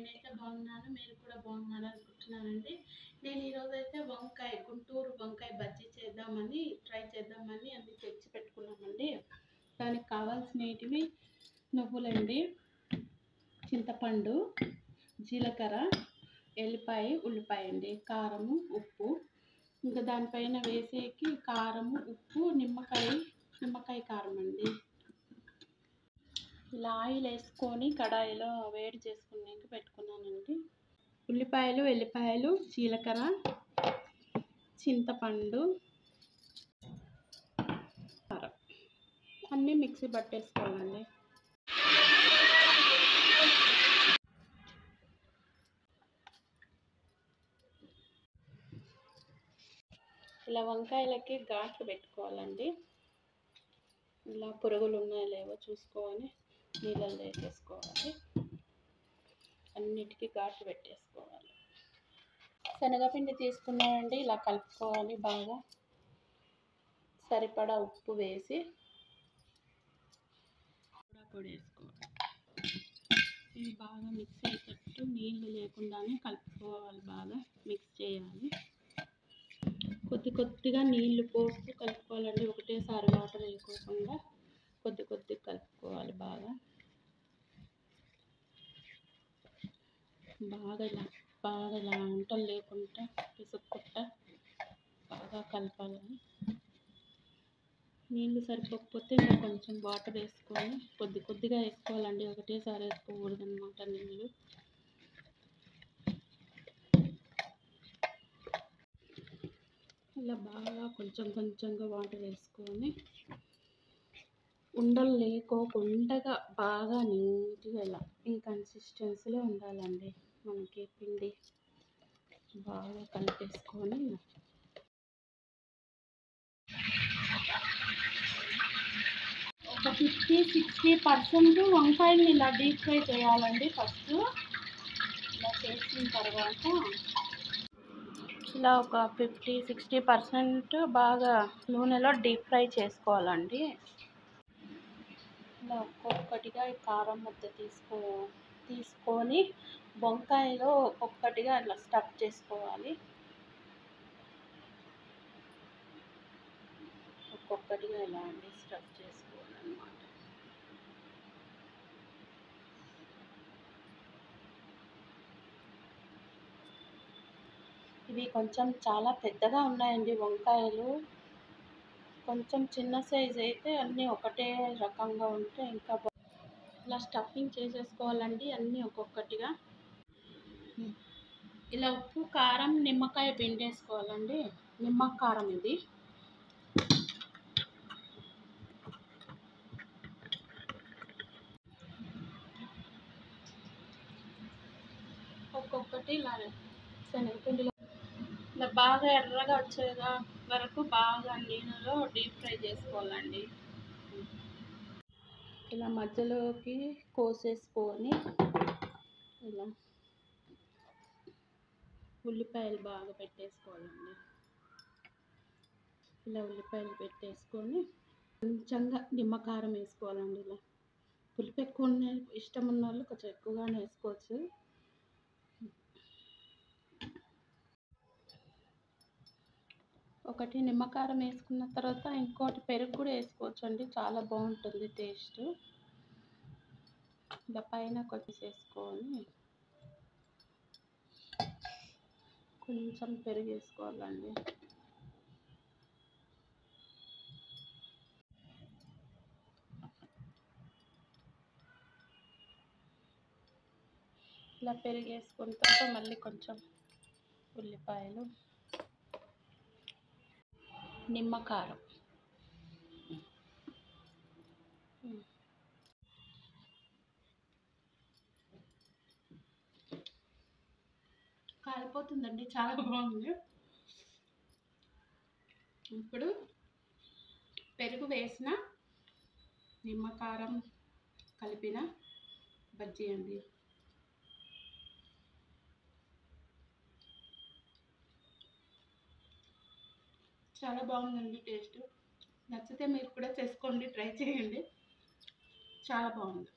నేనైతే బాగున్నాను, మీరు కూడా బాగున్నారు అనుకుంటున్నానండి. నేను ఈరోజు అయితే గుంటూరు వంకాయ బజ్జీ ట్రై చేద్దామని అన్ని తెచ్చి పెట్టుకున్నామండి. దానికి కావాల్సినవి నువ్వులండి, చింతపండు, జీలకర్ర, ఎల్లిపాయ, ఉల్లిపాయ అండి, కారము, ఉప్పు, ఇంకా దానిపైన వేసేకి కారము, ఉప్పు, నిమ్మకాయ కారం అండి. ఇలా ఆయిల్ వేసుకొని కడాయిలో వేడి చేసుకునేకి పెట్టుకున్నానండి. ఉల్లిపాయలు, ఎల్లిపాయలు, జీలకర్ర, చింతపండు, కారం అన్నీ మిక్సీ పట్టేసుకోవాలండి. ఇలా వంకాయలకి ఘాట్లు పెట్టుకోవాలండి. ఇలా పురుగులు ఉన్నాయో లేవో చూసుకొని నీళ్ళల్లో వేసేసుకోవాలి. అన్నిటికీ ఘాట్లు పెట్టేసుకోవాలి. శనగపిండి తీసుకున్నామండి, ఇలా కలుపుకోవాలి బాగా. సరిపడా ఉప్పు వేసి పొడి వేసుకోవాలి. ఇది బాగా మిక్స్ అయ్యేటట్టు నీళ్ళు లేకుండానే కలుపుకోవాలి. బాగా మిక్స్ చేయాలి. కొద్దిగా నీళ్లు పోస్తూ కలుపుకోవాలండి. ఒకటేసారి వాటర్ వేయకోకుండా కొద్ది కలుపుకోవాలి. బాగా ఇలా వంటలు లేకుండా పిసుక్కుంటా బాగా కలపాలి. నీళ్ళు సరిపోకపోతే ఇంకా కొంచెం వాటర్ వేసుకొని కొద్దిగా వేసుకోవాలండి. ఒకటేసారి వేసుకోకూడదు అన్నమాట నీళ్ళు. ఇలా బాగా కొంచెంగా వాటర్ వేసుకొని ఉండలు లేకోకుండా బాగా నీట్గా ఇలా ఈ కన్సిస్టెన్సీలో ఉండాలండి. మనకి పిండి బాగా కలిపేసుకొని ఒక 50-60% వంకాయలు ఇలా డీప్ ఫ్రై చేయాలండి. ఫస్ట్ ఇలా చేసిన తర్వాత ఇలా ఒక 50-60% బాగా నూనెలో డీప్ ఫ్రై చేసుకోవాలండి. ఇలా ఒక్కొక్కటిగా కారం ముద్ద తీసుకొని వంకాయలో ఒక్కొక్కటిగా అట్లా స్టఫ్ చేసుకోవాలి. ఒక్కొక్కటిగా ఇలా అండి స్టఫ్ చేసుకోవాలన్నమాట. ఇవి కొంచెం చాలా పెద్దగా ఉన్నాయండి వంకాయలు. కొంచెం చిన్న సైజు అయితే అన్నీ ఒకటే రకంగా ఉంటే ఇంకా ఇలా స్టఫింగ్ చేసేసుకోవాలండి అన్నీ ఒక్కొక్కటిగా. ఇలా ఉప్పు, కారం, నిమ్మకాయ పిండేసుకోవాలండి. నిమ్మకారం ఇది. ఒక్కొక్కటి ఇలా శనగపిండిలో ఇలా బాగా ఎర్రగా వచ్చేగా వరకు బాగా నీళ్ళలో డీప్ ఫ్రై చేసుకోవాలండి. ఇలా మధ్యలోకి కోసేసుకొని ఇలా ఉల్లిపాయలు బాగా పెట్టేసుకోవాలండి. ఇలా ఉల్లిపాయలు పెట్టేసుకొని కొంచెంగా నిమ్మకారం వేసుకోవాలండి. ఇలా పులుపు ఎక్కువ ఇష్టం ఉన్న వాళ్ళు కొంచెం ఎక్కువగానే వేసుకోవచ్చు. ఒకటి నిమ్మకారం వేసుకున్న తర్వాత ఇంకోటి పెరుగు కూడా వేసుకోవచ్చు అండి. చాలా బాగుంటుంది టేస్ట్. ఇలా పైన కొట్టేసుకొని కొంచెం పెరుగు వేసుకోవాలండి. ఇలా పెరుగు వేసుకున్న తర్వాత మళ్ళీ కొంచెం ఉల్లిపాయలు, నిమ్మకారం, కాలిపోతుందండి, చాలా బాగుంది. ఇప్పుడు పెరుగు వేసిన నిమ్మకారం కలిపిన బజ్జీ అండి. చాలా బాగుందండి టేస్ట్. నచ్చితే మీరు కూడా చేసుకోండి, ట్రై చేయండి. చాలా బాగుంది.